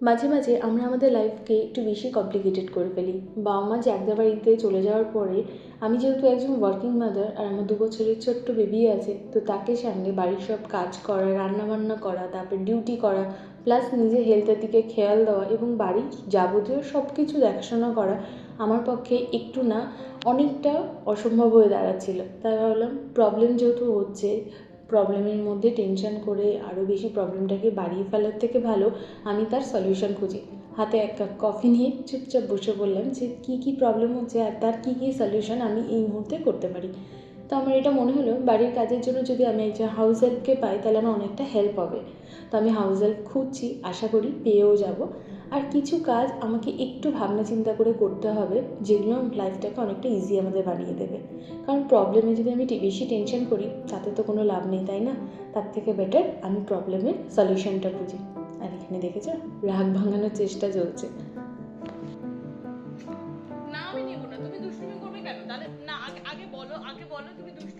মাঝে মাঝে আমরা আমাদের লাইফকে একটু বেশি কমপ্লিকেটেড করে ফেলি। বাবা মা চাকদা বাড়িতে চলে যাওয়ার পরে আমি যেহেতু একজন ওয়ার্কিং মাদার আর আমার 2 বছরের ছোট্ট বেবি আছে, তো তাকে সামনে বাড়ির সব কাজ করা, রান্নাবান্না করা, তারপর ডিউটি করা, প্লাস নিজের হেলথের দিকে খেয়াল দেওয়া এবং বাড়ির যাবতীয় সব কিছু দেখাশোনা করা আমার পক্ষে একটু না অনেকটা অসম্ভব হয়ে দাঁড়াচ্ছিল। তাই ভাবলাম প্রবলেম যেহেতু হচ্ছে, প্রবলেমের মধ্যে টেনশন করে আরও বেশি প্রবলেমটাকে বাড়িয়ে ফেলার থেকে ভালো আমি তার সলিউশন খুঁজি। হাতে 1 কাপ কফি নিয়ে চুপচাপ বসে বললাম যে কী কী প্রবলেম হচ্ছে আর তার কী কী সলিউশন আমি এই মুহূর্তে করতে পারি। তো আমার এটা মনে হলো বাড়ির কাজের জন্য যদি আমি একজন হাউস হেল্পকে পাই তাহলে আমার অনেকটা হেল্প হবে। তো আমি হাউস হেল্প খুঁজছি, আশা করি পেয়েও যাব। আর কিছু কাজ আমাকে একটু ভাবনা চিন্তা করে করতে হবে, যেগুলো লাইফটাকে অনেকটা ইজি আমাদের বানিয়ে দেবে। কারণ প্রবলেমে যদি আমি বেশি টেনশন করি তাতে তো কোনো লাভ নেই, তাই না? তার থেকে বেটার আমি প্রবলেমের সলিউশনটা খুঁজি। আর এখানে দেখেছো রাগ ভাঙানোর চেষ্টা চলছে। না, আমি নেবো না। তুমি দুষ্টুমি করবে কেন? তাহলে না, আগে আগে বলো, তুমি দুষ্টুমি